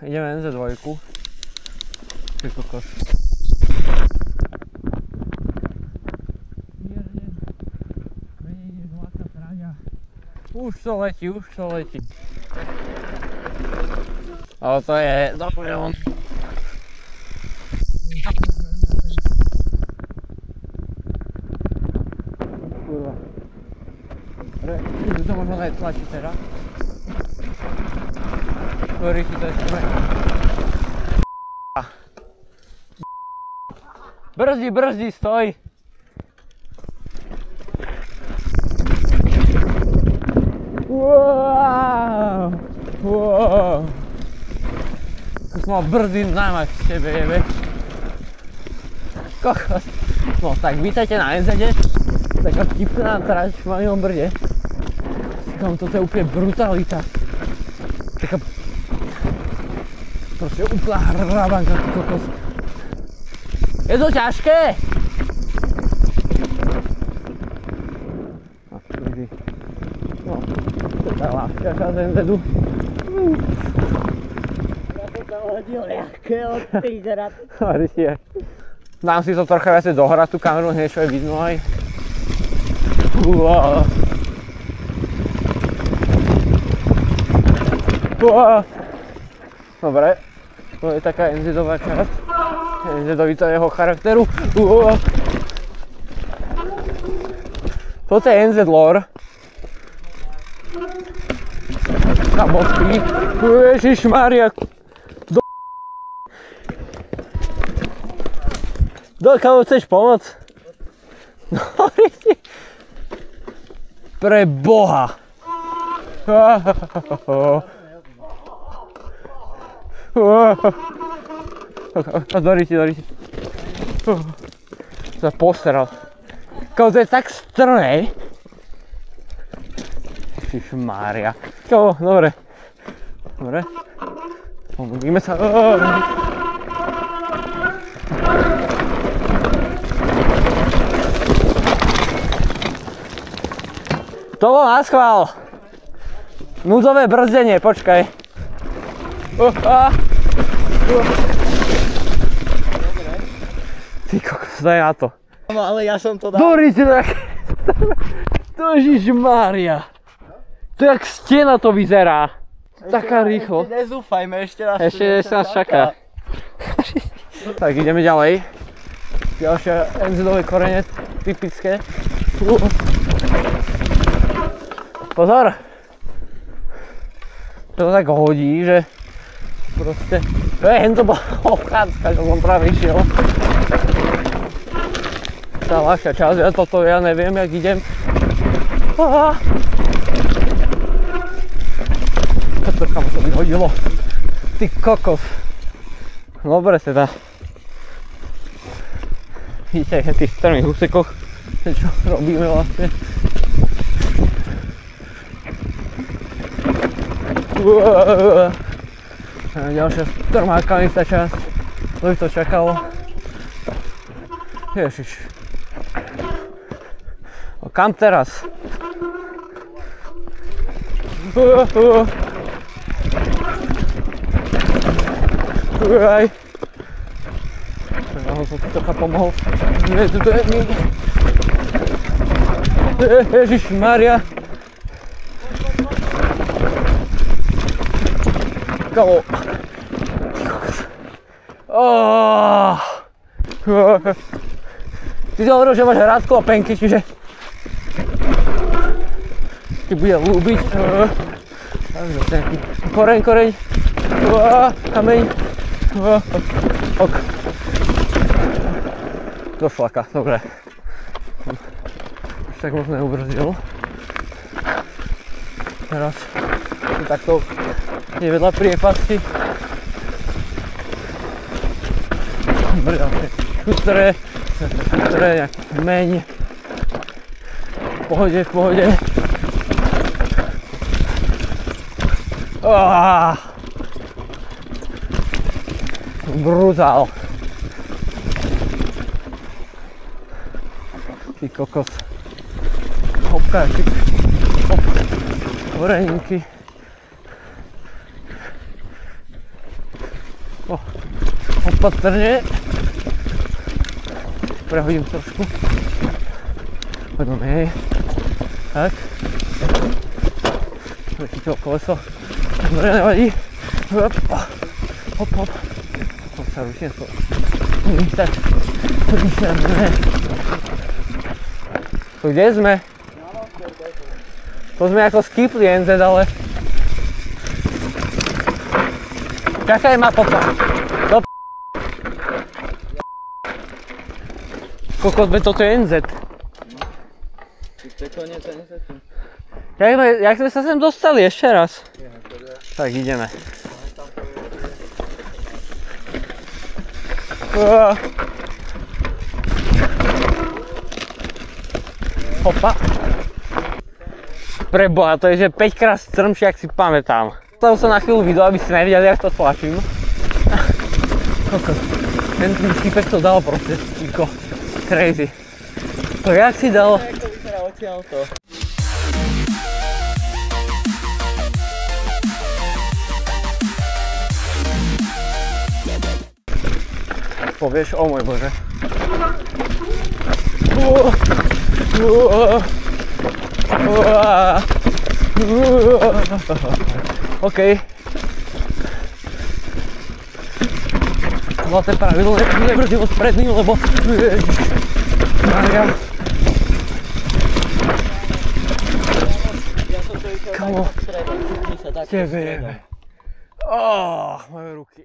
ideme NZ2. Ty kokos. Už to letí. Ale to je dobre on. Kurva. To možno aj tlačiť teraz. Rýchli, to je smrť. Brzdi, stoj! Wow! Kus mal brzdy najmať v tebe, jebe. Kokos. No tak, vítajte na NZ-de. Taká vtipná trať v malom Brde. Toto je úplne brutalita. Taká... Proste úplná hrabanka, kokos. Je to ťažké! No, to je ľahšia časť NZ-u. Ja to tam hodil ľahké od tých rad. Dám si to trocha viacej dohrať, tú kameru, niečo je vidno aj. Dobre, to je taká NZ-ová časť. NZ-ovitého charakteru. Toto je NZ lore. Kamošky. Ježišmaria. Kamo, chceš pomôcť? Pre Boha. Dori si. Sa postaral. Kamo, to je tak strné. Ježišmária. Kamo, dobre. Pomodlíme sa. To bol naschvál. Núdzové brzdenie, počkaj. Ty kokos, daj na to. Ale ja som to dal. Dobrý si tak. To Ježišmária. To jak stena to vyzerá. Taká rýchlo. Nezúfajme, ešte raz. Ešte nás čaká. Tak ideme ďalej. Ďalšie NZ-ové korene, typické. Pozor! To tak hodí, že proste... Hen to bola obchádzka, čo som práve išiel. Tá ľahšia časť, ja toto ja neviem, jak idem. To kam to vyhodilo. Ty kokos. Dobre teda. Vidíte, v tých strmých úsekoch, čo robíme vlastne. Ďalšia strmá kanista časť. To by to čakalo. Ježiš. Kam teraz? Aj. Ja som si trocha pomohol. Ježišmaria. Kamo. Ty si hovoril, že máš hrádku a penky, čiže ti bude ľúbiť. Koreň. Kameň. Ok. Do šlaka, dobre. Už tak moc neubrzdil. Teraz si takto je vedľa priepasti. Brďalšie šutre, nejaký kmeň. V pohode. Brutál. Ty kokos. Hopkáčik. Hop. Koreňky. Opatrne. Prehodím trošku. Poďme, hej. Tak. Nechytil koleso. Dobre, nevadí. Hop, hop, hop. Hop sa ruším to. Tak. Vyšľadne. Tu kde sme? To sme ako skipli NZ, ale... Čakaj ma popa. Kokos, toto je NZ. To je koniec NZ. Jak sme sa sem dostali ešte raz? Tak ideme. Hopa. Preboha, to je že 5 krát strmšie, ak si pamätám. Stavil som na chvíľu video, aby ste nevideli, jak to tlačím. Ten typek to dal proste, ticho. Crazy. To jak si dal? Ako vyzerá odtiaľto. Povieš, o môj bože. OK. Zlaté pravidlo, nebrzdilo spredný, lebo... Maria. Kamo, tebe. Moje ruky.